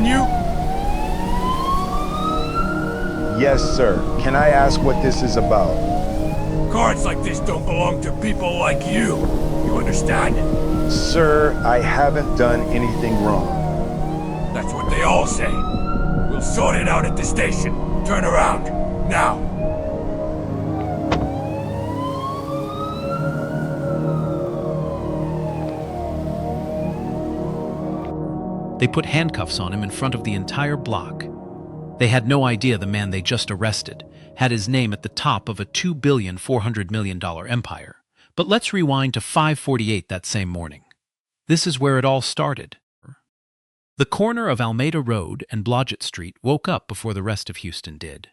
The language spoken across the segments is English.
on you? Yes, sir. Can I ask what this is about? Cards like this don't belong to people like you. You understand? Sir, I haven't done anything wrong. That's what they all say. We'll sort it out at the station. Turn around. Now. They put handcuffs on him in front of the entire block. They had no idea the man they just arrested had his name at the top of a $2,400,000,000 empire. But let's rewind to 5:48 that same morning. This is where it all started. The corner of Alameda Road and Blodgett Street woke up before the rest of Houston did.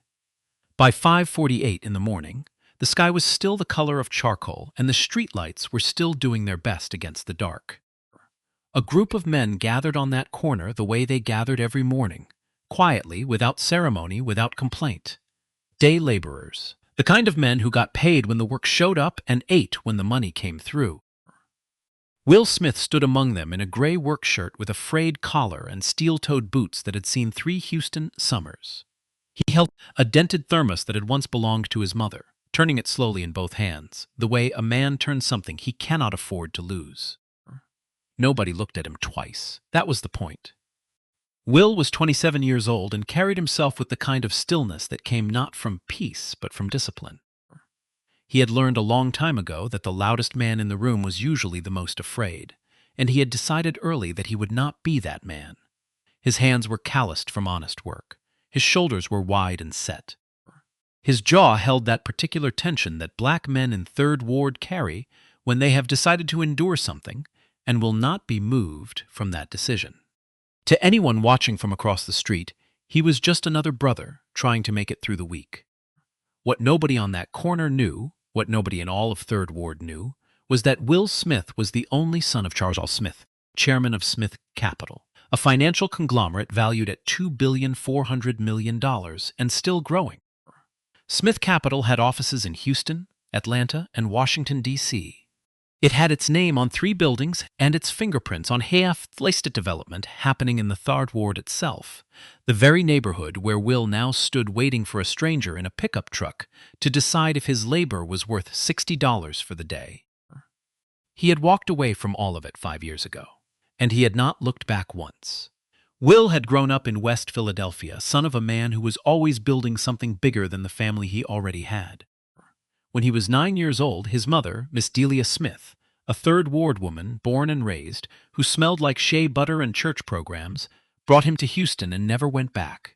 By 5:48 in the morning, the sky was still the color of charcoal and the streetlights were still doing their best against the dark. A group of men gathered on that corner the way they gathered every morning, quietly, without ceremony, without complaint. Day laborers, the kind of men who got paid when the work showed up and ate when the money came through. Will Smith stood among them in a gray work shirt with a frayed collar and steel-toed boots that had seen 3 Houston summers. He held a dented thermos that had once belonged to his mother, turning it slowly in both hands, the way a man turns something he cannot afford to lose. Nobody looked at him twice. That was the point. Will was 27 years old and carried himself with the kind of stillness that came not from peace but from discipline. He had learned a long time ago that the loudest man in the room was usually the most afraid, and he had decided early that he would not be that man. His hands were calloused from honest work. His shoulders were wide and set. His jaw held that particular tension that black men in Third Ward carry when they have decided to endure something and will not be moved from that decision. To anyone watching from across the street, he was just another brother trying to make it through the week. What nobody on that corner knew, what nobody in all of Third Ward knew, was that Will Smith was the only son of Charles Smith, chairman of Smith Capital, a financial conglomerate valued at $2,400,000,000 and still growing. Smith Capital had offices in Houston, Atlanta, and Washington, D.C. It had its name on 3 buildings and its fingerprints on half the estate development happening in the Third Ward itself, the very neighborhood where Will now stood waiting for a stranger in a pickup truck to decide if his labor was worth $60 for the day. He had walked away from all of it 5 years ago, and he had not looked back once. Will had grown up in West Philadelphia, son of a man who was always building something bigger than the family he already had. When he was 9 years old, his mother, Miss Delia Smith, a Third Ward woman born and raised, who smelled like shea butter and church programs, brought him to Houston and never went back.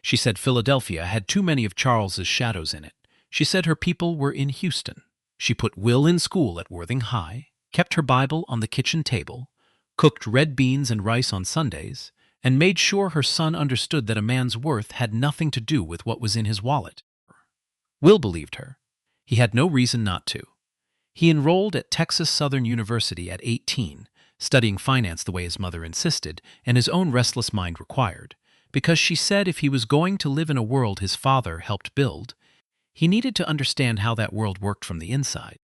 She said Philadelphia had too many of Charles's shadows in it. She said her people were in Houston. She put Will in school at Worthing High, kept her Bible on the kitchen table, cooked red beans and rice on Sundays, and made sure her son understood that a man's worth had nothing to do with what was in his wallet. Will believed her. He had no reason not to. He enrolled at Texas Southern University at 18, studying finance the way his mother insisted and his own restless mind required, because she said if he was going to live in a world his father helped build, he needed to understand how that world worked from the inside.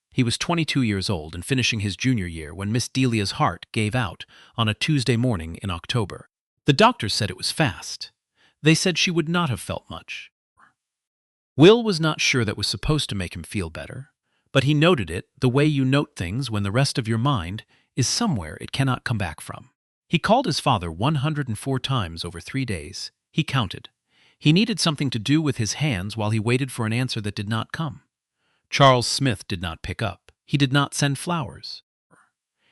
He was 22 years old and finishing his junior year when Miss Delia's heart gave out on a Tuesday morning in October. The doctors said it was fast. They said she would not have felt much. Will was not sure that was supposed to make him feel better, but he noted it the way you note things when the rest of your mind is somewhere it cannot come back from. He called his father 104 times over 3 days. He counted. He needed something to do with his hands while he waited for an answer that did not come. Charles Smith did not pick up. He did not send flowers.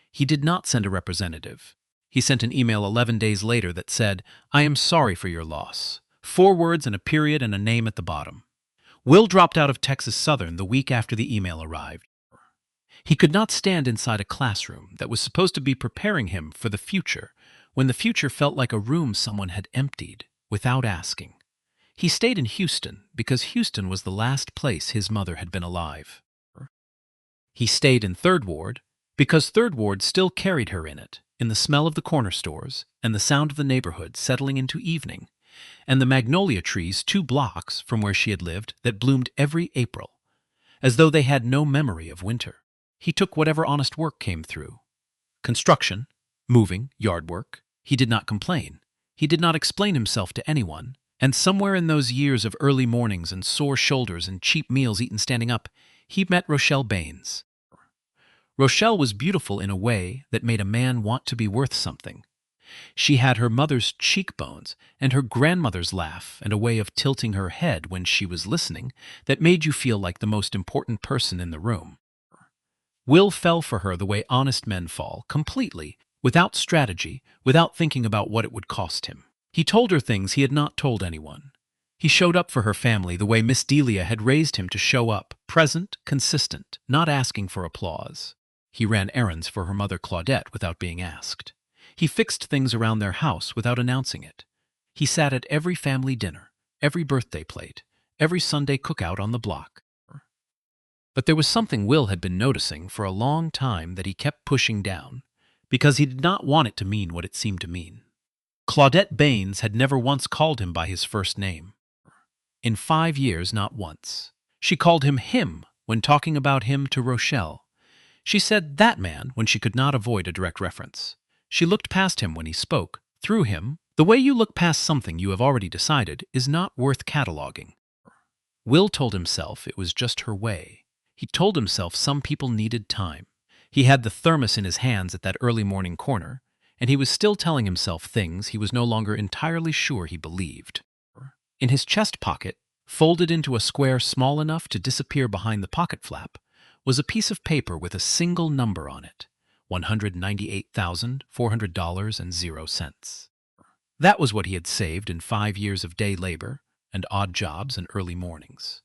He did not send a representative. He sent an email 11 days later that said, "I am sorry for your loss." 4 words and a period and a name at the bottom. Will dropped out of Texas Southern the week after the email arrived. He could not stand inside a classroom that was supposed to be preparing him for the future when the future felt like a room someone had emptied without asking. He stayed in Houston because Houston was the last place his mother had been alive. He stayed in Third Ward because Third Ward still carried her in it, in the smell of the corner stores and the sound of the neighborhood settling into evening, and the magnolia trees 2 blocks from where she had lived that bloomed every April, as though they had no memory of winter. He took whatever honest work came through. Construction, moving, yard work. He did not complain. He did not explain himself to anyone. And somewhere in those years of early mornings and sore shoulders and cheap meals eaten standing up, he met Rochelle Baines. Rochelle was beautiful in a way that made a man want to be worth something. She had her mother's cheekbones and her grandmother's laugh and a way of tilting her head when she was listening that made you feel like the most important person in the room. Will fell for her the way honest men fall, completely, without strategy, without thinking about what it would cost him. He told her things he had not told anyone. He showed up for her family the way Miss Delia had raised him to show up, present, consistent, not asking for applause. He ran errands for her mother Claudette without being asked. He fixed things around their house without announcing it. He sat at every family dinner, every birthday plate, every Sunday cookout on the block. But there was something Will had been noticing for a long time that he kept pushing down, because he did not want it to mean what it seemed to mean. Claudette Baines had never once called him by his first name. In 5 years, not once. She called him when talking about him to Rochelle. She said that man when she could not avoid a direct reference. She looked past him when he spoke, through him. The way you look past something you have already decided is not worth cataloging. Will told himself it was just her way. He told himself some people needed time. He had the thermos in his hands at that early morning corner, and he was still telling himself things he was no longer entirely sure he believed. In his chest pocket, folded into a square small enough to disappear behind the pocket flap, was a piece of paper with a single number on it, $198,400.00. That was what he had saved in 5 years of day labor and odd jobs and early mornings.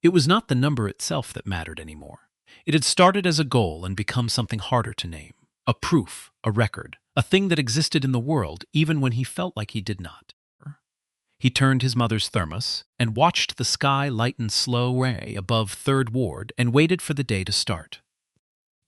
It was not the number itself that mattered anymore. It had started as a goal and become something harder to name, a proof, a record, a thing that existed in the world even when he felt like he did not. He turned his mother's thermos and watched the sky lighten slow way above 3rd Ward and waited for the day to start.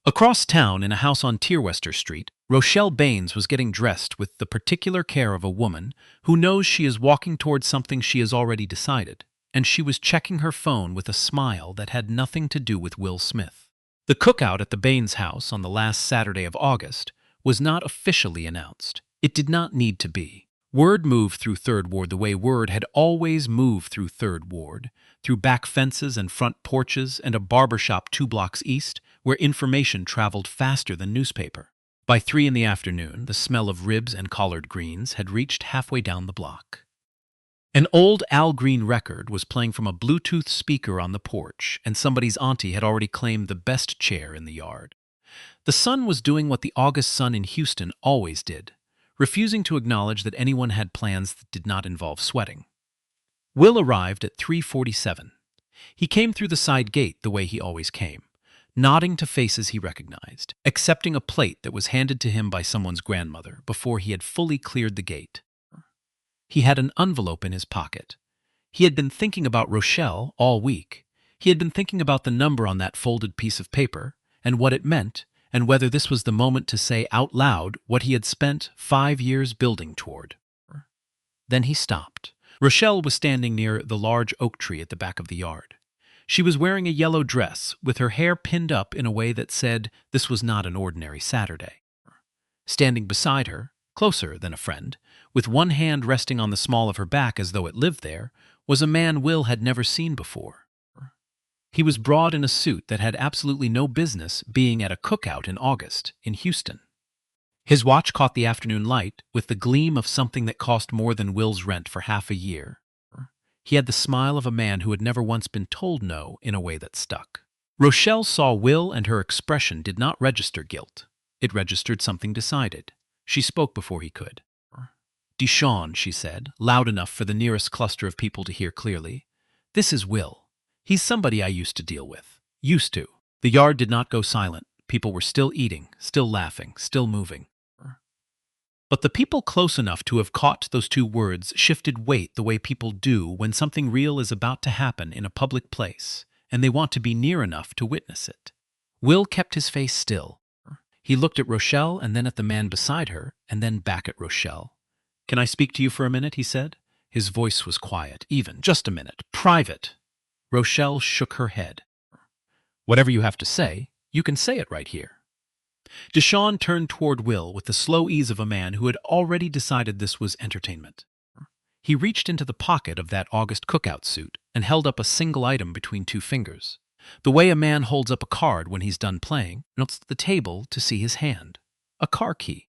Across town in a house on Tierwester Street, Rochelle Baines was getting dressed with the particular care of a woman who knows she is walking towards something she has already decided, and she was checking her phone with a smile that had nothing to do with Will Smith. The cookout at the Baines house on the last Saturday of August was not officially announced. It did not need to be. Word moved through 3rd Ward the way word had always moved through 3rd Ward, through back fences and front porches and a barbershop 2 blocks east, where information traveled faster than newspaper. By 3 in the afternoon, the smell of ribs and collard greens had reached halfway down the block. An old Al Green record was playing from a Bluetooth speaker on the porch, and somebody's auntie had already claimed the best chair in the yard. The sun was doing what the August sun in Houston always did, refusing to acknowledge that anyone had plans that did not involve sweating. Will arrived at 3:47. He came through the side gate the way he always came, nodding to faces he recognized, accepting a plate that was handed to him by someone's grandmother before he had fully cleared the gate. He had an envelope in his pocket. He had been thinking about Rochelle all week. He had been thinking about the number on that folded piece of paper and what it meant, and whether this was the moment to say out loud what he had spent 5 years building toward. Then he stopped. Rochelle was standing near the large oak tree at the back of the yard. She was wearing a yellow dress with her hair pinned up in a way that said this was not an ordinary Saturday. Standing beside her, closer than a friend, with one hand resting on the small of her back as though it lived there, was a man Will had never seen before. He was broad in a suit that had absolutely no business being at a cookout in August in Houston. His watch caught the afternoon light with the gleam of something that cost more than Will's rent for half a year. He had the smile of a man who had never once been told no in a way that stuck. Rochelle saw Will and her expression did not register guilt. It registered something decided. She spoke before he could. "Deshawn," she said, loud enough for the nearest cluster of people to hear clearly. "This is Will. He's somebody I used to deal with. Used to." The yard did not go silent. People were still eating, still laughing, still moving. But the people close enough to have caught those 2 words shifted weight the way people do when something real is about to happen in a public place, and they want to be near enough to witness it. Will kept his face still. He looked at Rochelle and then at the man beside her, and then back at Rochelle. "Can I speak to you for a minute?" he said. His voice was quiet, even. "Just a minute. Private." Rochelle shook her head. "Whatever you have to say, you can say it right here." Deshawn turned toward Will with the slow ease of a man who had already decided this was entertainment. He reached into the pocket of that August cookout suit and held up a single item between two fingers, the way a man holds up a card when he's done playing, notes the table to see his hand. A car key.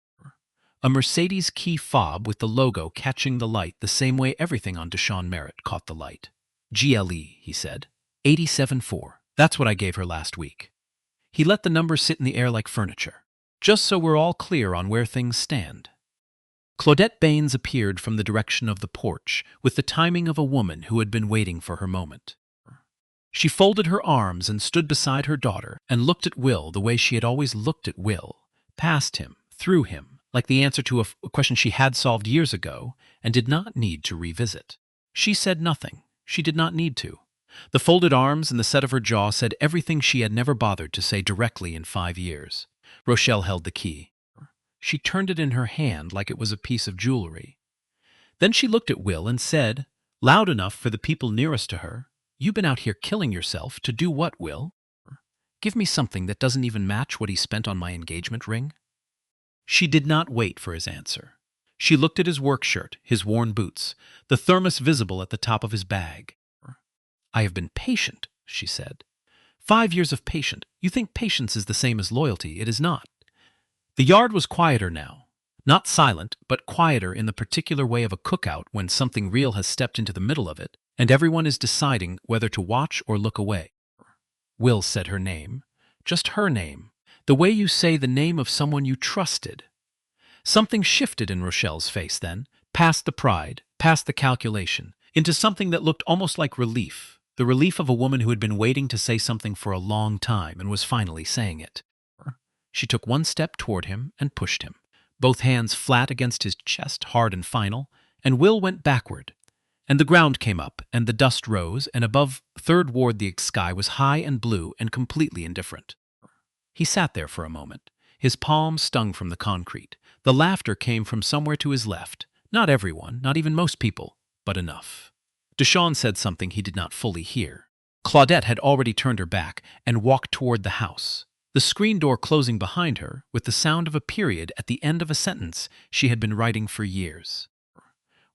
A Mercedes key fob with the logo catching the light the same way everything on Deshawn Merritt caught the light. GLE, he said. 87-4. That's what I gave her last week. He let the number sit in the air like furniture, just so we're all clear on where things stand. Claudette Baines appeared from the direction of the porch with the timing of a woman who had been waiting for her moment. She folded her arms and stood beside her daughter and looked at Will the way she had always looked at Will, past him, through him, like the answer to a question she had solved years ago and did not need to revisit. She said nothing. She did not need to. The folded arms and the set of her jaw said everything she had never bothered to say directly in 5 years. Rochelle held the key. She turned it in her hand like it was a piece of jewelry. Then she looked at Will and said, loud enough for the people nearest to her, "You've been out here killing yourself to do what, Will? Give me something that doesn't even match what he spent on my engagement ring?" She did not wait for his answer. She looked at his work shirt, his worn boots, the thermos visible at the top of his bag. "I have been patient," she said. 5 years of patience. You think patience is the same as loyalty. It is not. The yard was quieter now. Not silent, but quieter in the particular way of a cookout when something real has stepped into the middle of it, and everyone is deciding whether to watch or look away. Will said her name. Just her name. The way you say the name of someone you trusted. Something shifted in Rochelle's face then, past the pride, past the calculation, into something that looked almost like relief. The relief of a woman who had been waiting to say something for a long time and was finally saying it. She took one step toward him and pushed him, both hands flat against his chest, hard and final, and Will went backward. And the ground came up, and the dust rose, and above Third Ward the sky was high and blue and completely indifferent. He sat there for a moment. His palms stung from the concrete. The laughter came from somewhere to his left. Not everyone, not even most people, but enough. Deshawn said something he did not fully hear. Claudette had already turned her back and walked toward the house, the screen door closing behind her with the sound of a period at the end of a sentence she had been writing for years.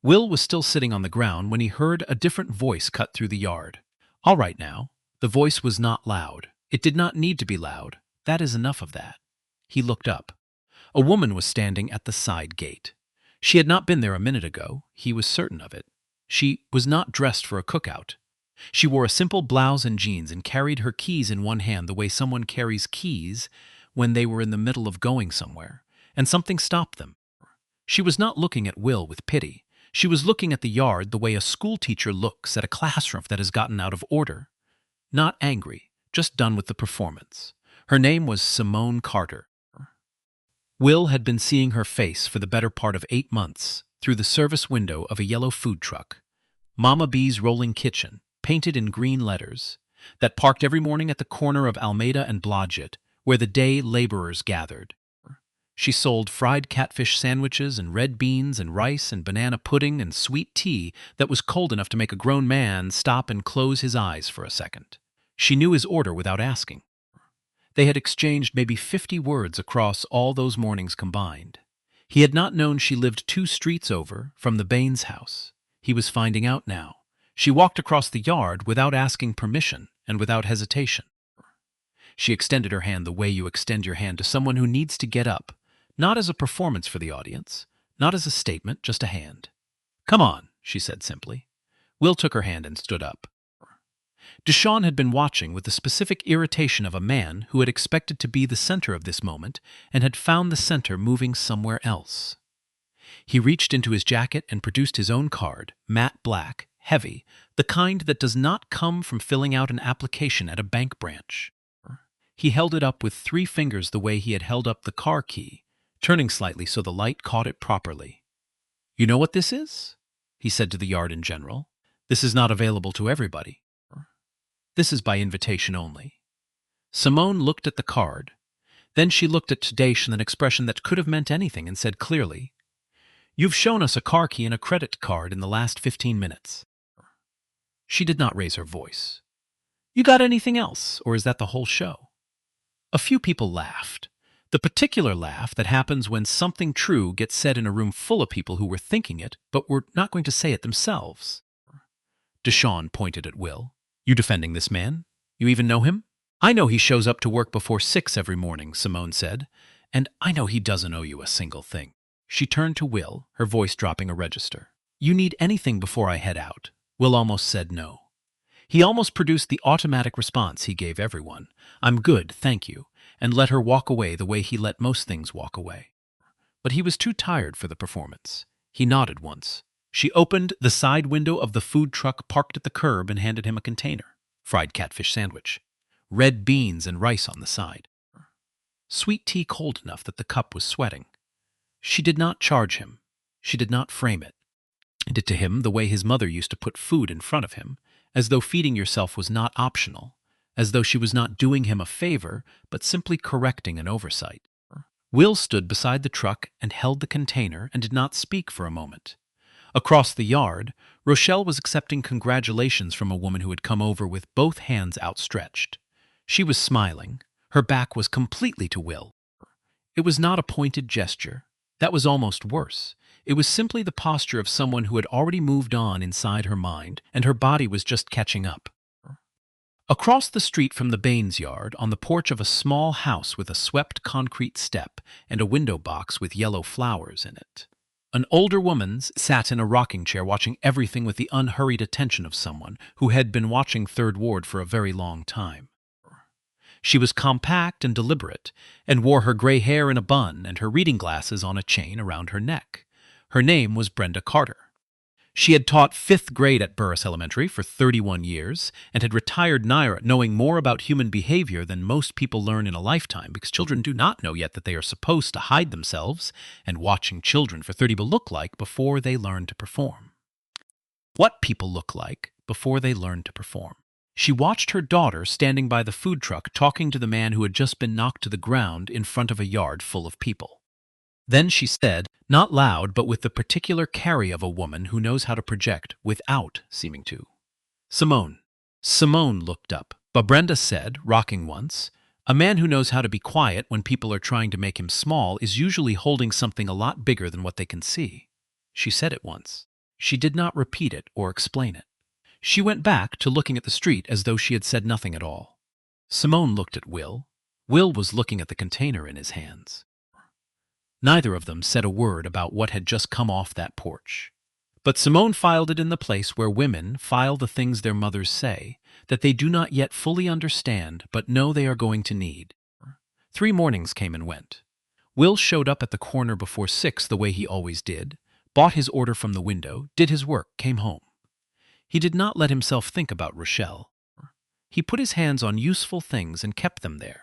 Will was still sitting on the ground when he heard a different voice cut through the yard. "All right now." The voice was not loud. It did not need to be loud. That is enough of that. He looked up. A woman was standing at the side gate. She had not been there a minute ago. He was certain of it. She was not dressed for a cookout. She wore a simple blouse and jeans and carried her keys in one hand the way someone carries keys when they were in the middle of going somewhere, and something stopped them. She was not looking at Will with pity. She was looking at the yard the way a schoolteacher looks at a classroom that has gotten out of order. Not angry, just done with the performance. Her name was Simone Carter. Will had been seeing her face for the better part of 8 months through the service window of a yellow food truck, Mama B's Rolling Kitchen, painted in green letters, that parked every morning at the corner of Almeida and Blodgett, where the day laborers gathered. She sold fried catfish sandwiches and red beans and rice and banana pudding and sweet tea that was cold enough to make a grown man stop and close his eyes for a second. She knew his order without asking. They had exchanged maybe 50 words across all those mornings combined. He had not known she lived 2 streets over from the Baines house. He was finding out now. She walked across the yard without asking permission and without hesitation. She extended her hand the way you extend your hand to someone who needs to get up, not as a performance for the audience, not as a statement, just a hand. "Come on," she said simply. Will took her hand and stood up. Deshawn had been watching with the specific irritation of a man who had expected to be the center of this moment and had found the center moving somewhere else. He reached into his jacket and produced his own card, matte black, heavy, the kind that does not come from filling out an application at a bank branch. He held it up with 3 fingers the way he had held up the car key, turning slightly so the light caught it properly. "You know what this is?" he said to the yard in general. "This is not available to everybody. This is by invitation only." Simone looked at the card. Then she looked at Daesh with an expression that could have meant anything and said clearly, "You've shown us a car key and a credit card in the last 15 minutes. She did not raise her voice. "You got anything else, or is that the whole show?" A few people laughed. The particular laugh that happens when something true gets said in a room full of people who were thinking it but were not going to say it themselves. Deshawn pointed at Will. You defending this man? You even know him? I know he shows up to work before 6 every morning, Simone said, and I know he doesn't owe you a single thing. She turned to Will, her voice dropping a register. You need anything before I head out? Will almost said no. He almost produced the automatic response he gave everyone. I'm good, thank you, and let her walk away the way he let most things walk away. But he was too tired for the performance. He nodded once. She opened the side window of the food truck parked at the curb and handed him a container. Fried catfish sandwich. Red beans and rice on the side. Sweet tea cold enough that the cup was sweating. She did not charge him. She did not frame it. Did to him the way his mother used to put food in front of him, as though feeding yourself was not optional, as though she was not doing him a favor, but simply correcting an oversight. Will stood beside the truck and held the container and did not speak for a moment. Across the yard, Rochelle was accepting congratulations from a woman who had come over with both hands outstretched. She was smiling. Her back was completely to Will. It was not a pointed gesture. That was almost worse. It was simply the posture of someone who had already moved on inside her mind, and her body was just catching up. Across the street from the Baines yard, on the porch of a small house with a swept concrete step and a window box with yellow flowers in it, an older woman sat in a rocking chair watching everything with the unhurried attention of someone who had been watching Third Ward for a very long time. She was compact and deliberate, and wore her gray hair in a bun and her reading glasses on a chain around her neck. Her name was Brenda Carter. She had taught 5th grade at Burris Elementary for 31 years and had retired Naira knowing more about human behavior than most people learn in a lifetime because children do not know yet that they are supposed to hide themselves, and watching children for 30 will look like before they learn to perform. What people look like before they learn to perform. She watched her daughter standing by the food truck talking to the man who had just been knocked to the ground in front of a yard full of people. Then she said, not loud but with the particular carry of a woman who knows how to project without seeming to. Simone. Simone looked up, but Brenda said, rocking once, a man who knows how to be quiet when people are trying to make him small is usually holding something a lot bigger than what they can see. She said it once. She did not repeat it or explain it. She went back to looking at the street as though she had said nothing at all. Simone looked at Will. Will was looking at the container in his hands. Neither of them said a word about what had just come off that porch. But Simone filed it in the place where women file the things their mothers say, that they do not yet fully understand but know they are going to need. 3 mornings came and went. Will showed up at the corner before 6 the way he always did, bought his order from the window, did his work, came home. He did not let himself think about Rochelle. He put his hands on useful things and kept them there.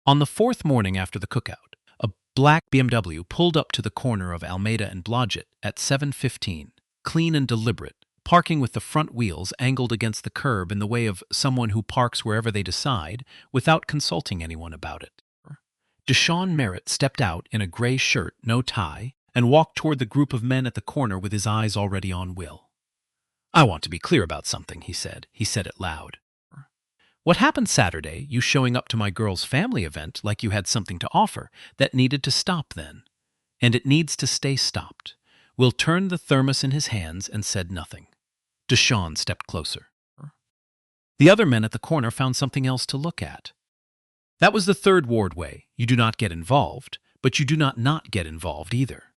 On the 4th morning after the cookout, a black BMW pulled up to the corner of Almeida and Blodgett at 7:15, clean and deliberate, parking with the front wheels angled against the curb in the way of someone who parks wherever they decide without consulting anyone about it. Deshawn Merritt stepped out in a gray shirt, no tie, and walked toward the group of men at the corner with his eyes already on Will. I want to be clear about something, he said. He said it loud. What happened Saturday, you showing up to my girl's family event like you had something to offer, that needed to stop then. And it needs to stay stopped. Will turned the thermos in his hands and said nothing. Deshawn stepped closer. The other men at the corner found something else to look at. That was the Third Ward way. You do not get involved, but you do not get involved either.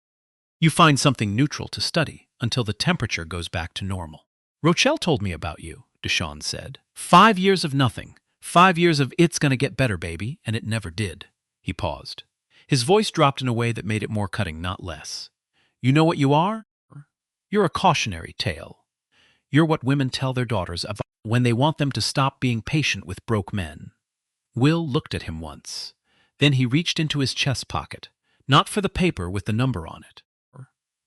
You find something neutral to study until the temperature goes back to normal. Rochelle told me about you, Deshawn said. 5 years of nothing. 5 years of it's gonna get better, baby, and it never did. He paused. His voice dropped in a way that made it more cutting, not less. You know what you are? You're a cautionary tale. You're what women tell their daughters about when they want them to stop being patient with broke men. Will looked at him once. Then he reached into his chest pocket, not for the paper with the number on it,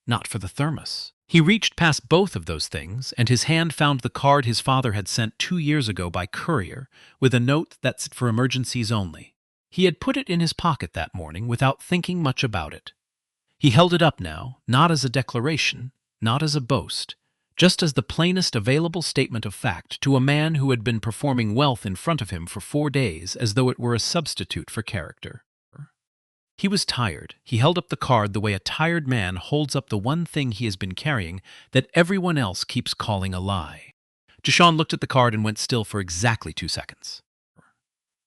not for the thermos. He reached past both of those things, and his hand found the card his father had sent 2 years ago by courier with a note that's for emergencies only. He had put it in his pocket that morning without thinking much about it. He held it up now, not as a declaration, not as a boast, just as the plainest available statement of fact to a man who had been performing wealth in front of him for 4 days as though it were a substitute for character. He was tired. He held up the card the way a tired man holds up the one thing he has been carrying that everyone else keeps calling a lie. Deshawn looked at the card and went still for exactly 2 seconds.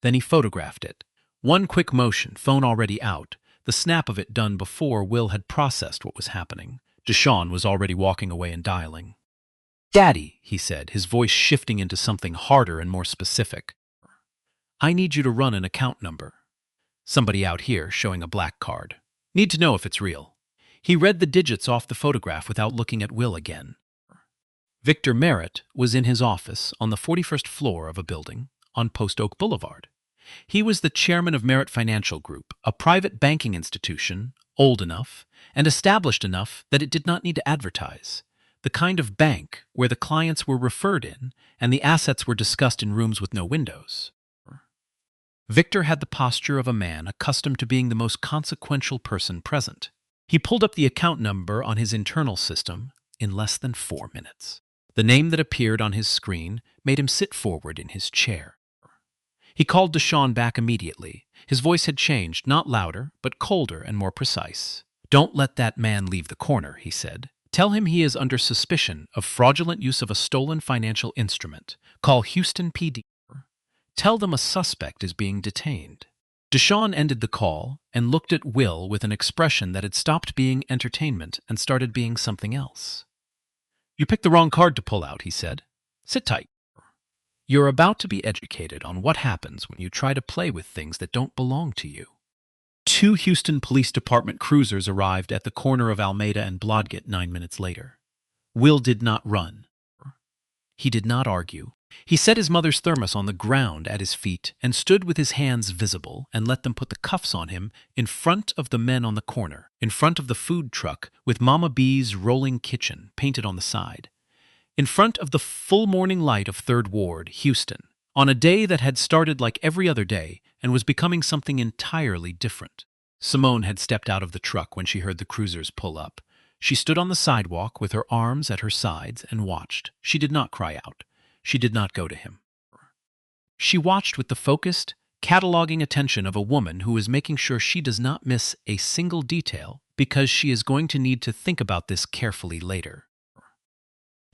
Then he photographed it. One quick motion, phone already out, the snap of it done before Will had processed what was happening. Deshawn was already walking away and dialing. "Daddy," he said, his voice shifting into something harder and more specific. "I need you to run an account number." Somebody out here showing a black card. "Need to know if it's real." He read the digits off the photograph without looking at Will again. Victor Merritt was in his office on the 41st floor of a building on Post Oak Boulevard. He was the chairman of Merritt Financial Group, a private banking institution, old enough and established enough that it did not need to advertise. The kind of bank where the clients were referred in and the assets were discussed in rooms with no windows. Victor had the posture of a man accustomed to being the most consequential person present. He pulled up the account number on his internal system in less than 4 minutes. The name that appeared on his screen made him sit forward in his chair. He called Deshawn back immediately. His voice had changed, not louder, but colder and more precise. "Don't let that man leave the corner," he said. "Tell him he is under suspicion of fraudulent use of a stolen financial instrument. Call Houston PD. Tell them a suspect is being detained." Deshawn ended the call and looked at Will with an expression that had stopped being entertainment and started being something else. "You picked the wrong card to pull out," he said. "Sit tight. You're about to be educated on what happens when you try to play with things that don't belong to you." 2 Houston Police Department cruisers arrived at the corner of Alameda and Blodgett 9 minutes later. Will did not run. He did not argue. He set his mother's thermos on the ground at his feet and stood with his hands visible and let them put the cuffs on him in front of the men on the corner, in front of the food truck with Mama B's rolling kitchen painted on the side, in front of the full morning light of 3rd Ward, Houston, on a day that had started like every other day and was becoming something entirely different. Simone had stepped out of the truck when she heard the cruisers pull up. She stood on the sidewalk with her arms at her sides and watched. She did not cry out. She did not go to him. She watched with the focused, cataloging attention of a woman who is making sure she does not miss a single detail because she is going to need to think about this carefully later.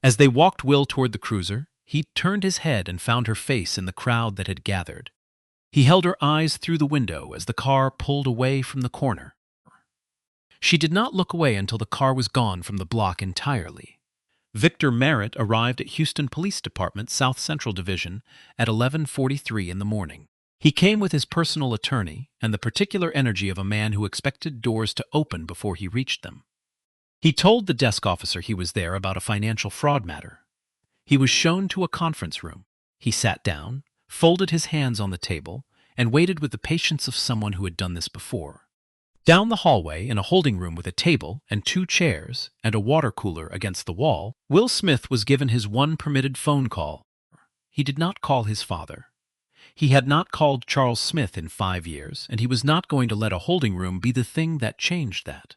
As they walked Will toward the cruiser, he turned his head and found her face in the crowd that had gathered. He held her eyes through the window as the car pulled away from the corner. She did not look away until the car was gone from the block entirely. Victor Merritt arrived at Houston Police Department South Central Division at 11:43 in the morning. He came with his personal attorney and the particular energy of a man who expected doors to open before he reached them. He told the desk officer he was there about a financial fraud matter. He was shown to a conference room. He sat down, folded his hands on the table, and waited with the patience of someone who had done this before. Down the hallway, in a holding room with a table and 2 chairs and a water cooler against the wall, Will Smith was given his one permitted phone call. He did not call his father. He had not called Charles Smith in 5 years, and he was not going to let a holding room be the thing that changed that.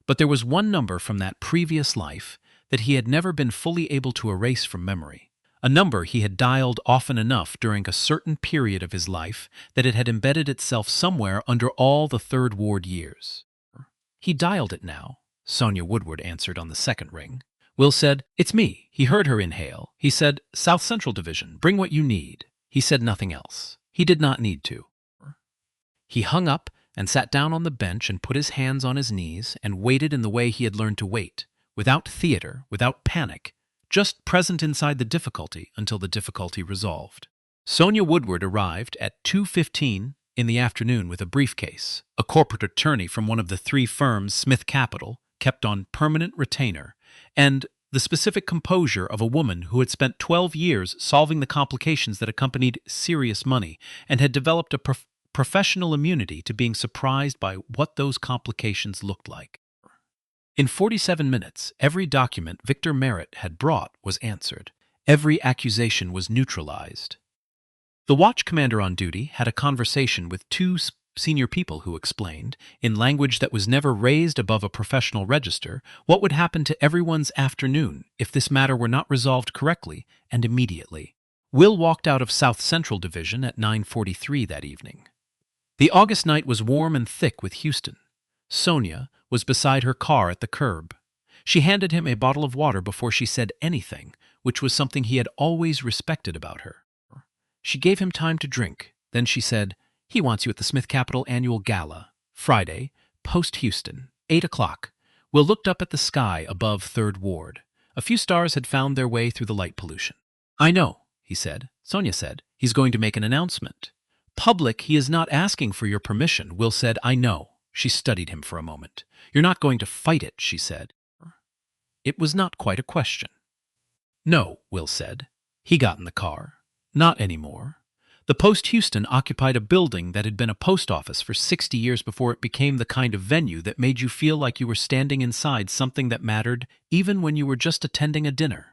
But there was one number from that previous life that he had never been fully able to erase from memory. A number he had dialed often enough during a certain period of his life that it had embedded itself somewhere under all the 3rd Ward years. He dialed it now. Sonia Woodward answered on the 2nd ring. Will said, "It's me." He heard her inhale. He said, "South Central Division, bring what you need." He said nothing else. He did not need to. He hung up and sat down on the bench and put his hands on his knees and waited in the way he had learned to wait, without theater, without panic, just present inside the difficulty until the difficulty resolved. Sonia Woodward arrived at 2:15 in the afternoon with a briefcase. A corporate attorney from one of the 3 firms Smith Capital kept on permanent retainer, and the specific composure of a woman who had spent 12 years solving the complications that accompanied serious money and had developed a professional immunity to being surprised by what those complications looked like. In 47 minutes, every document Victor Merritt had brought was answered. Every accusation was neutralized. The watch commander on duty had a conversation with 2 senior people who explained, in language that was never raised above a professional register, what would happen to everyone's afternoon if this matter were not resolved correctly and immediately. Will walked out of South Central Division at 9:43 that evening. The August night was warm and thick with Houston. Sonia was beside her car at the curb. She handed him a bottle of water before she said anything, which was something he had always respected about her. She gave him time to drink. Then she said, "He wants you at the Smith Capital Annual Gala, Friday, post-Houston, 8 o'clock." Will looked up at the sky above 3rd Ward. A few stars had found their way through the light pollution. "I know," he said. Sonia said, "He's going to make an announcement." "Public, he is not asking for your permission," Will said. "I know." She studied him for a moment. "You're not going to fight it," she said. It was not quite a question. "No," Will said. He got in the car. Not anymore. The Post Houston occupied a building that had been a post office for 60 years before it became the kind of venue that made you feel like you were standing inside something that mattered, even when you were just attending a dinner.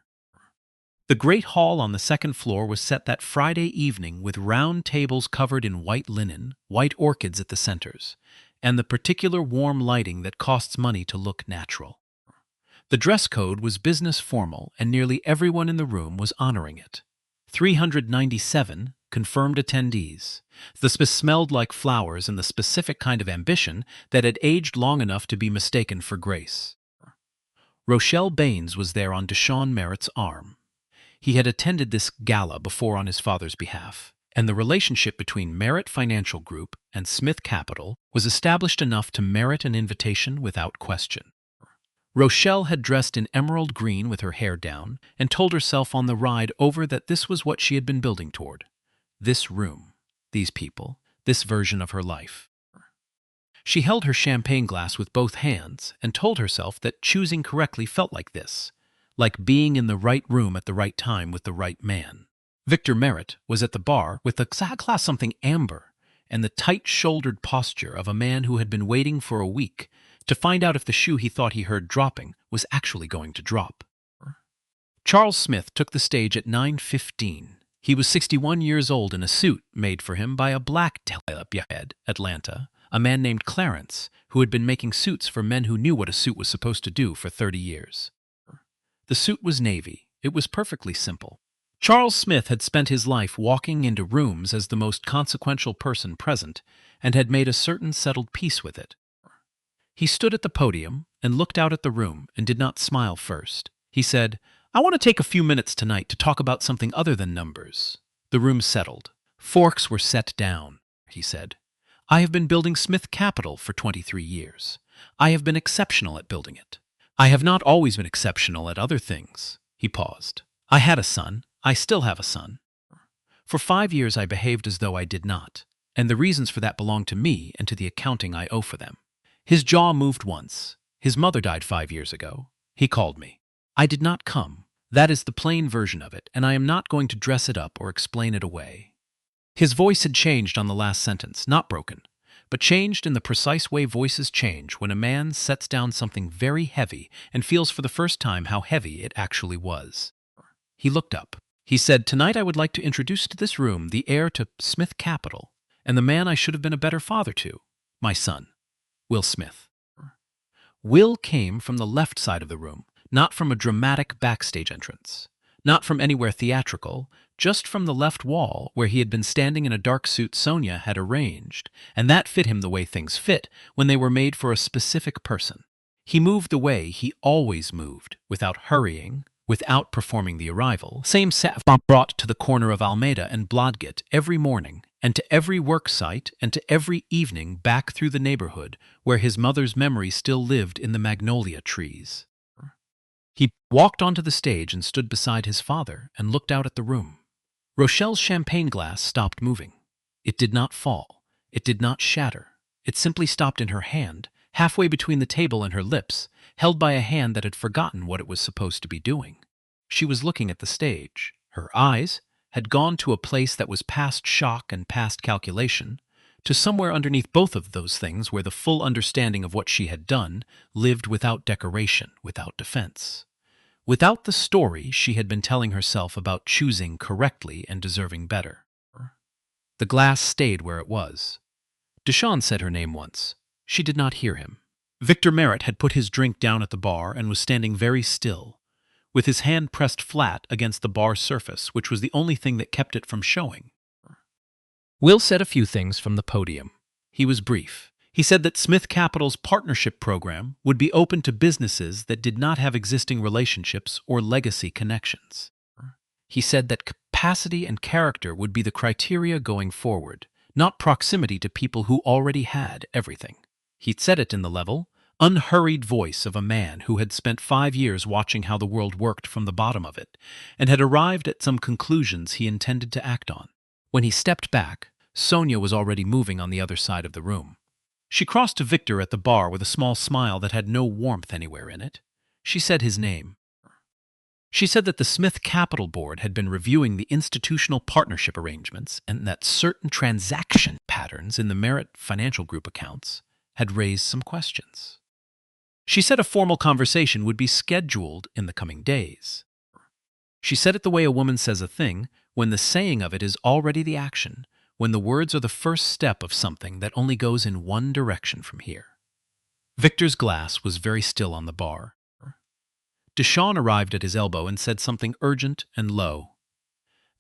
The great hall on the 2nd floor was set that Friday evening with round tables covered in white linen, white orchids at the centers, and the particular warm lighting that costs money to look natural. The dress code was business formal, and nearly everyone in the room was honoring it. 397 confirmed attendees. The space smelled like flowers and the specific kind of ambition that had aged long enough to be mistaken for grace. Rochelle Baines was there on Deshaun Merritt's arm. He had attended this gala before on his father's behalf, and the relationship between Merritt Financial Group and Smith Capital was established enough to merit an invitation without question. Rochelle had dressed in emerald green with her hair down and told herself on the ride over that this was what she had been building toward. This room, these people, this version of her life. She held her champagne glass with both hands and told herself that choosing correctly felt like this, like being in the right room at the right time with the right man. Victor Merritt was at the bar with a glass something amber and the tight-shouldered posture of a man who had been waiting for a week to find out if the shoe he thought he heard dropping was actually going to drop. Charles Smith took the stage at 9:15. He was 61 years old in a suit made for him by a black head, Atlanta, a man named Clarence, who had been making suits for men who knew what a suit was supposed to do for 30 years. The suit was navy. It was perfectly simple. Charles Smith had spent his life walking into rooms as the most consequential person present and had made a certain settled peace with it. He stood at the podium and looked out at the room and did not smile first. He said, "I want to take a few minutes tonight to talk about something other than numbers." The room settled. Forks were set down, he said. "I have been building Smith Capital for 23 years. I have been exceptional at building it. I have not always been exceptional at other things." He paused. "I had a son. I still have a son. For 5 years I behaved as though I did not, and the reasons for that belong to me and to the accounting I owe for them." His jaw moved once. "His mother died 5 years ago. He called me. I did not come. That is the plain version of it, and I am not going to dress it up or explain it away." His voice had changed on the last sentence, not broken, but changed in the precise way voices change when a man sets down something very heavy and feels for the first time how heavy it actually was. He looked up. He said, "Tonight I would like to introduce to this room the heir to Smith Capital, and the man I should have been a better father to, my son, Will Smith." Will came from the left side of the room, not from a dramatic backstage entrance, not from anywhere theatrical, just from the left wall where he had been standing in a dark suit Sonia had arranged, and that fit him the way things fit when they were made for a specific person. He moved the way he always moved, without hurrying, without performing the arrival, same set brought to the corner of Alameda and Blodgett every morning, and to every work site and to every evening back through the neighborhood where his mother's memory still lived in the magnolia trees. He walked onto the stage and stood beside his father and looked out at the room. Rochelle's champagne glass stopped moving. It did not fall. It did not shatter. It simply stopped in her hand, halfway between the table and her lips, held by a hand that had forgotten what it was supposed to be doing. She was looking at the stage. Her eyes had gone to a place that was past shock and past calculation, to somewhere underneath both of those things where the full understanding of what she had done lived without decoration, without defense. Without the story she had been telling herself about choosing correctly and deserving better. The glass stayed where it was. Deshaun said her name once. She did not hear him. Victor Merritt had put his drink down at the bar and was standing very still, with his hand pressed flat against the bar surface, which was the only thing that kept it from showing. Will said a few things from the podium. He was brief. He said that Smith Capital's partnership program would be open to businesses that did not have existing relationships or legacy connections. He said that capacity and character would be the criteria going forward, not proximity to people who already had everything. He'd said it in the level, unhurried voice of a man who had spent 5 years watching how the world worked from the bottom of it, and had arrived at some conclusions he intended to act on. When he stepped back, Sonia was already moving on the other side of the room. She crossed to Victor at the bar with a small smile that had no warmth anywhere in it. She said his name. She said that the Smith Capital Board had been reviewing the institutional partnership arrangements and that certain transaction patterns in the Merit Financial Group accounts had raised some questions. She said a formal conversation would be scheduled in the coming days. She said it the way a woman says a thing, when the saying of it is already the action, when the words are the first step of something that only goes in one direction from here. Victor's glass was very still on the bar. Deshawn arrived at his elbow and said something urgent and low.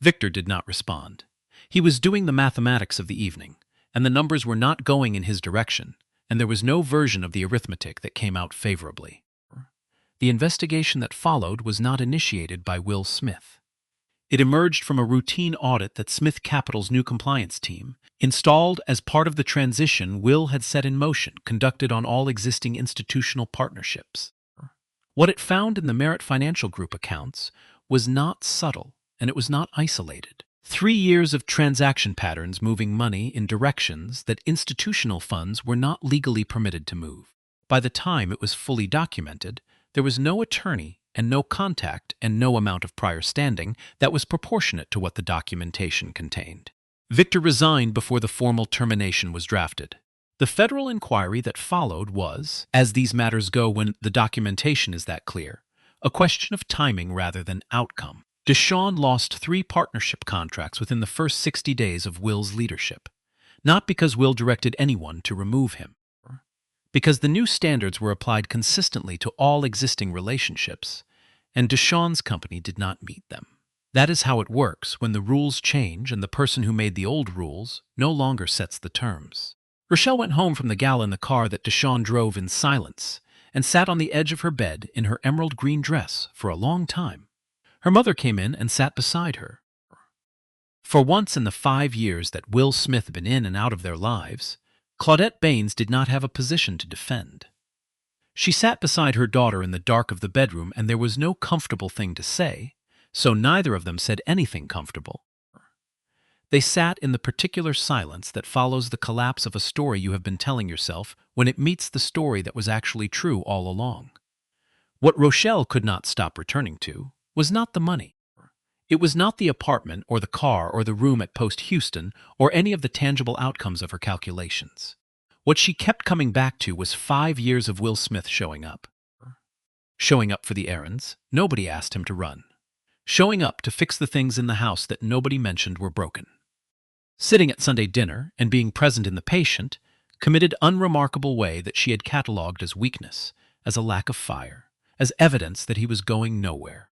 Victor did not respond. He was doing the mathematics of the evening, and the numbers were not going in his direction, and there was no version of the arithmetic that came out favorably. The investigation that followed was not initiated by Will Smith. It emerged from a routine audit that Smith Capital's new compliance team, installed as part of the transition Will had set in motion, conducted on all existing institutional partnerships. What it found in the Merit Financial Group accounts was not subtle, and it was not isolated. 3 years of transaction patterns moving money in directions that institutional funds were not legally permitted to move. By the time it was fully documented, there was no attorney and no contact and no amount of prior standing that was proportionate to what the documentation contained. Victor resigned before the formal termination was drafted. The federal inquiry that followed was, as these matters go when the documentation is that clear, a question of timing rather than outcome. Deshawn lost 3 partnership contracts within the first 60 days of Will's leadership, not because Will directed anyone to remove him, because the new standards were applied consistently to all existing relationships, and Deshawn's company did not meet them. That is how it works when the rules change and the person who made the old rules no longer sets the terms. Rochelle went home from the gala in the car that Deshawn drove in silence and sat on the edge of her bed in her emerald green dress for a long time. Her mother came in and sat beside her. For once in the 5 years that Will Smith had been in and out of their lives, Claudette Baines did not have a position to defend. She sat beside her daughter in the dark of the bedroom, and there was no comfortable thing to say, so neither of them said anything comfortable. They sat in the particular silence that follows the collapse of a story you have been telling yourself when it meets the story that was actually true all along. What Rochelle could not stop returning to was not the money. It was not the apartment or the car or the room at Post Houston or any of the tangible outcomes of her calculations. What she kept coming back to was 5 years of Will Smith showing up. Showing up for the errands nobody asked him to run. Showing up to fix the things in the house that nobody mentioned were broken. Sitting at Sunday dinner and being present in the patient, committed unremarkable way that she had catalogued as weakness, as a lack of fire, as evidence that he was going nowhere.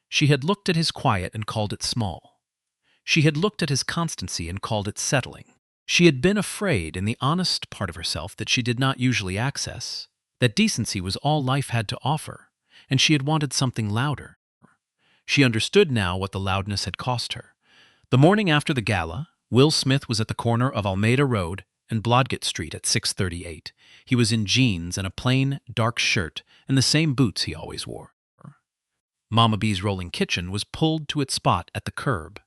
She had looked at his quiet and called it small. She had looked at his constancy and called it settling. She had been afraid in the honest part of herself that she did not usually access, that decency was all life had to offer, and she had wanted something louder. She understood now what the loudness had cost her. The morning after the gala, Will Smith was at the corner of Almeida Road and Blodgett Street at 6:38. He was in jeans and a plain, dark shirt and the same boots he always wore. Mama B's rolling kitchen was pulled to its spot at the curb.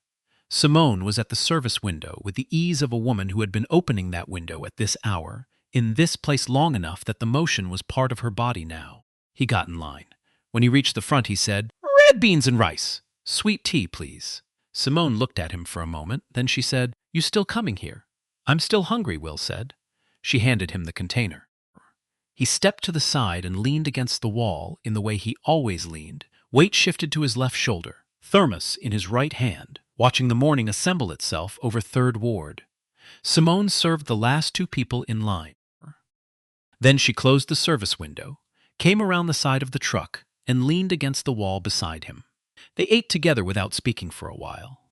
Simone was at the service window with the ease of a woman who had been opening that window at this hour, in this place long enough that the motion was part of her body now. He got in line. When he reached the front, he said, "Red beans and rice. Sweet tea, please." Simone looked at him for a moment, then she said, "You still coming here?" "I'm still hungry," Will said. She handed him the container. He stepped to the side and leaned against the wall in the way he always leaned, weight shifted to his left shoulder, thermos in his right hand, watching the morning assemble itself over 3rd Ward. Simone served the last 2 people in line. Then she closed the service window, came around the side of the truck, and leaned against the wall beside him. They ate together without speaking for a while.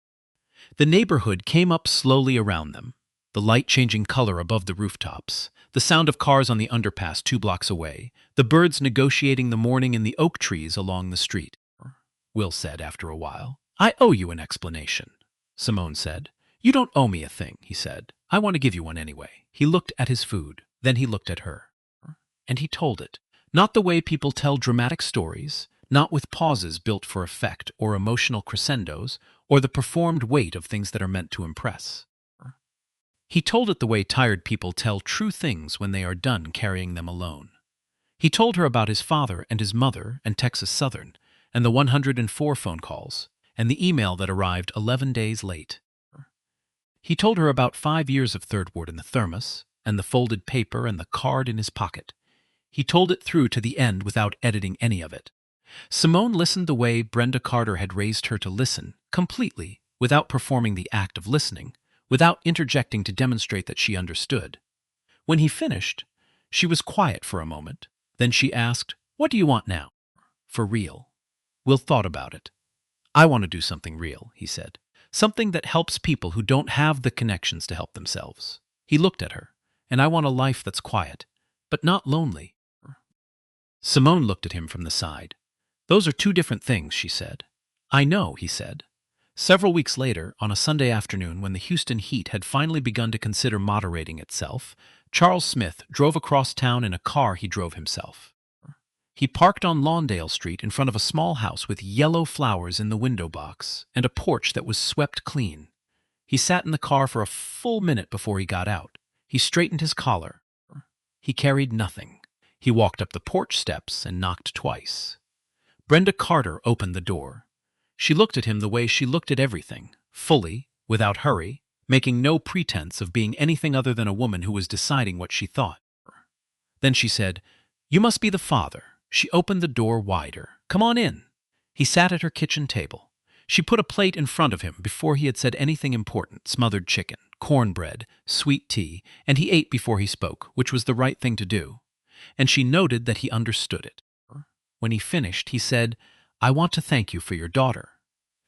The neighborhood came up slowly around them. the light changing color above the rooftops, the sound of cars on the underpass 2 blocks away, the birds negotiating the morning in the oak trees along the street. Will said after a while. I owe you an explanation, Simone said. You don't owe me a thing, he said. I want to give you one anyway. He looked at his food. Then he looked at her. And he told it. Not the way people tell dramatic stories, not with pauses built for effect or emotional crescendos or the performed weight of things that are meant to impress. He told it the way tired people tell true things when they are done carrying them alone. He told her about his father and his mother and Texas Southern and the 104 phone calls and the email that arrived 11 days late. He told her about 5 years of Third Ward in the thermos and the folded paper and the card in his pocket. He told it through to the end without editing any of it. Simone listened the way Brenda Carter had raised her to listen, completely, without performing the act of listening, without interjecting to demonstrate that she understood. When he finished, she was quiet for a moment. Then she asked, "What do you want now?" "For real." Will thought about it. "I want to do something real," he said. "Something that helps people who don't have the connections to help themselves." He looked at her. "And I want a life that's quiet, but not lonely." Simone looked at him from the side. "Those are two different things," she said. "I know," he said. Several weeks later, on a Sunday afternoon when the Houston heat had finally begun to consider moderating itself, Charles Smith drove across town in a car he drove himself. He parked on Lawndale Street in front of a small house with yellow flowers in the window box and a porch that was swept clean. He sat in the car for a full minute before he got out. He straightened his collar. He carried nothing. He walked up the porch steps and knocked twice. Brenda Carter opened the door. She looked at him the way she looked at everything, fully, without hurry, making no pretense of being anything other than a woman who was deciding what she thought. Then she said, "You must be the father." She opened the door wider. "Come on in." He sat at her kitchen table. She put a plate in front of him before he had said anything important: smothered chicken, cornbread, sweet tea, and he ate before he spoke, which was the right thing to do. And she noted that he understood it. When he finished, he said, "I want to thank you for your daughter."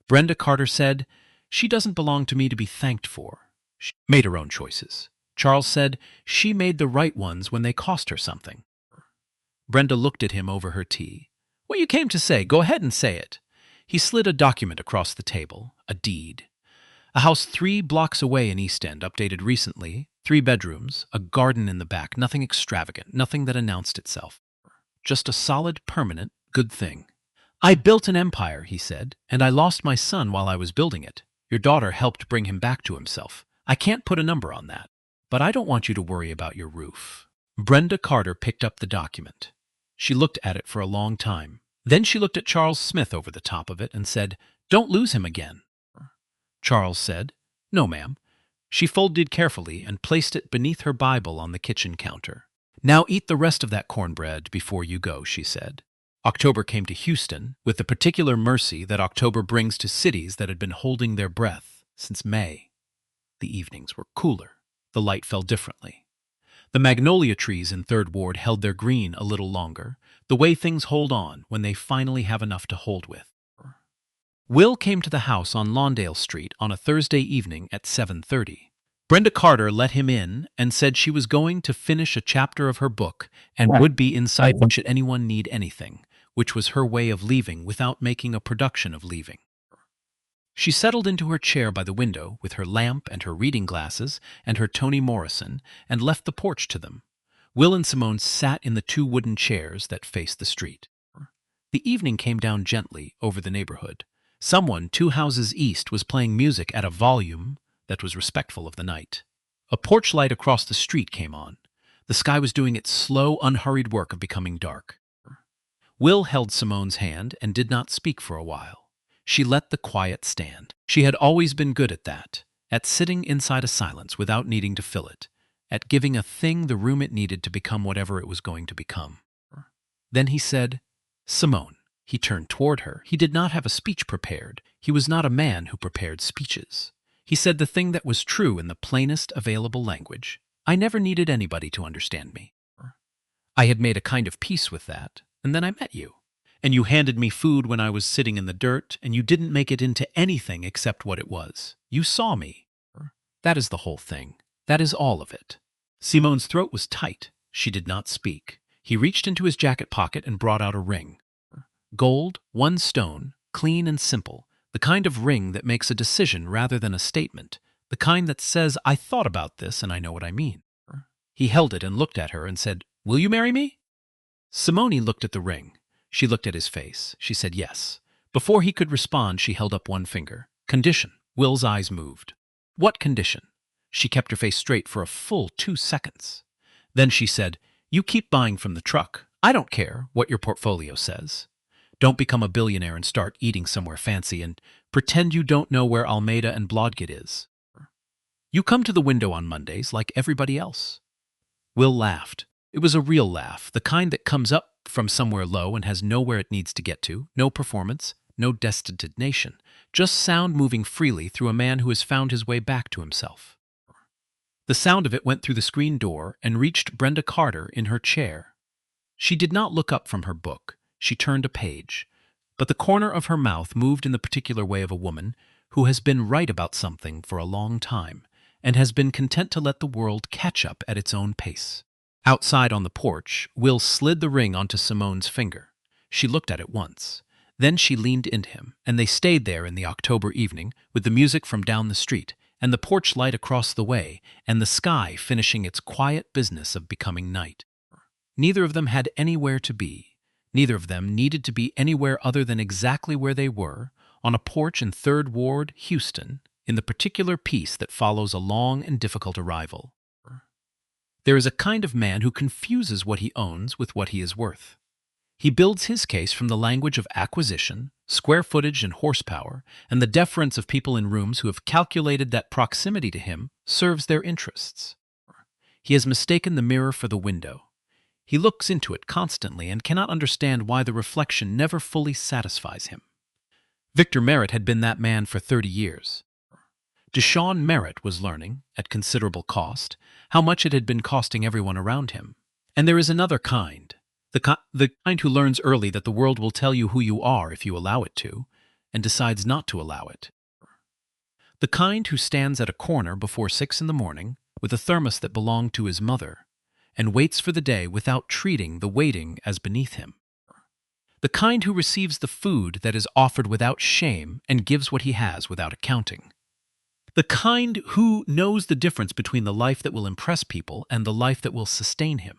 Brenda Carter said, "She doesn't belong to me to be thanked for. She made her own choices." Charles said, "She made the right ones when they cost her something." Brenda looked at him over her tea. "What you came to say, go ahead and say it." He slid a document across the table, a deed. A house 3 blocks away in East End, updated recently, 3 bedrooms, a garden in the back, nothing extravagant, nothing that announced itself. Just a solid, permanent, good thing. "I built an empire," he said, "and I lost my son while I was building it. Your daughter helped bring him back to himself. I can't put a number on that, but I don't want you to worry about your roof." Brenda Carter picked up the document. She looked at it for a long time. Then she looked at Charles Smith over the top of it and said, "Don't lose him again." Charles said, "No, ma'am." She folded it carefully and placed it beneath her Bible on the kitchen counter. "Now eat the rest of that cornbread before you go," she said. October came to Houston with the particular mercy that October brings to cities that had been holding their breath since May. The evenings were cooler. The light fell differently. The magnolia trees in Third Ward held their green a little longer, the way things hold on when they finally have enough to hold with. Will came to the house on Lawndale Street on a Thursday evening at 7:30. Brenda Carter let him in and said she was going to finish a chapter of her book and would be inside should anyone need anything, which was her way of leaving without making a production of leaving. She settled into her chair by the window with her lamp and her reading glasses and her Toni Morrison and left the porch to them. Will and Simone sat in the 2 wooden chairs that faced the street. The evening came down gently over the neighborhood. Someone 2 houses east was playing music at a volume that was respectful of the night. A porch light across the street came on. The sky was doing its slow, unhurried work of becoming dark. Will held Simone's hand and did not speak for a while. She let the quiet stand. She had always been good at that, at sitting inside a silence without needing to fill it, at giving a thing the room it needed to become whatever it was going to become. Then he said, "Simone." He turned toward her. He did not have a speech prepared. He was not a man who prepared speeches. He said the thing that was true in the plainest available language. "I never needed anybody to understand me. I had made a kind of peace with that, and then I met you. And you handed me food when I was sitting in the dirt, and you didn't make it into anything except what it was. You saw me. That is the whole thing. That is all of it. Simone's throat was tight. She did not speak. He reached into his jacket pocket and brought out a ring. Gold, 1 stone, clean and simple. The kind of ring that makes a decision rather than a statement. The kind that says, I thought about this and I know what I mean. He held it and looked at her and said, Will you marry me? Simone looked at the ring. She looked at his face. She said yes. Before he could respond, she held up one finger. Condition. Will's eyes moved. What condition? She kept her face straight for a full 2 seconds. Then she said, You keep buying from the truck. I don't care what your portfolio says. Don't become a billionaire and start eating somewhere fancy and pretend you don't know where Almeida and Blodgett is. You come to the window on Mondays like everybody else. Will laughed. It was a real laugh, the kind that comes up from somewhere low and has nowhere it needs to get to, no performance, no destination, just sound moving freely through a man who has found his way back to himself. The sound of it went through the screen door and reached Brenda Carter in her chair. She did not look up from her book. She turned a page. But the corner of her mouth moved in the particular way of a woman who has been right about something for a long time and has been content to let the world catch up at its own pace. Outside on the porch, Will slid the ring onto Simone's finger. She looked at it once. Then she leaned into him, and they stayed there in the October evening with the music from down the street and the porch light across the way and the sky finishing its quiet business of becoming night. Neither of them had anywhere to be. Neither of them needed to be anywhere other than exactly where they were, on a porch in 3rd Ward, Houston, in the particular peace that follows a long and difficult arrival. There is a kind of man who confuses what he owns with what he is worth. He builds his case from the language of acquisition, square footage and horsepower, and the deference of people in rooms who have calculated that proximity to him serves their interests. He has mistaken the mirror for the window. He looks into it constantly and cannot understand why the reflection never fully satisfies him. Victor Merritt had been that man for 30 years. Deshaun Merritt was learning, at considerable cost, how much it had been costing everyone around him. And there is another kind, the kind who learns early that the world will tell you who you are if you allow it to, and decides not to allow it. The kind who stands at a corner before 6 in the morning with a thermos that belonged to his mother, and waits for the day without treating the waiting as beneath him. The kind who receives the food that is offered without shame and gives what he has without accounting. The kind who knows the difference between the life that will impress people and the life that will sustain him,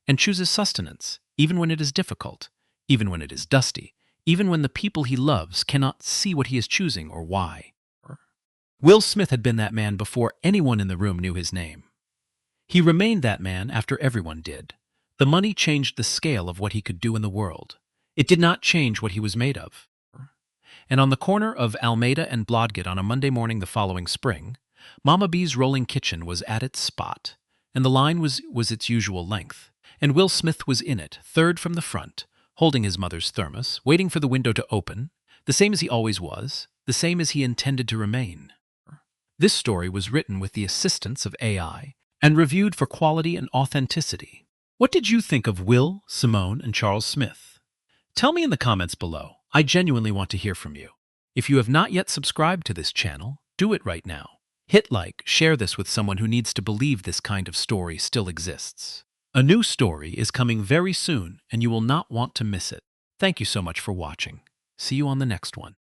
and chooses sustenance, even when it is difficult, even when it is dusty, even when the people he loves cannot see what he is choosing or why. Will Smith had been that man before anyone in the room knew his name. He remained that man after everyone did. The money changed the scale of what he could do in the world. It did not change what he was made of. And on the corner of Almeida and Blodgett on a Monday morning the following spring, Mama B's rolling kitchen was at its spot, and the line was its usual length, and Will Smith was in it, 3rd from the front, holding his mother's thermos, waiting for the window to open, the same as he always was, the same as he intended to remain. This story was written with the assistance of AI, and reviewed for quality and authenticity. What did you think of Will, Simone, and Charles Smith? Tell me in the comments below. I genuinely want to hear from you. If you have not yet subscribed to this channel, do it right now. Hit like, share this with someone who needs to believe this kind of story still exists. A new story is coming very soon, and you will not want to miss it. Thank you so much for watching. See you on the next one.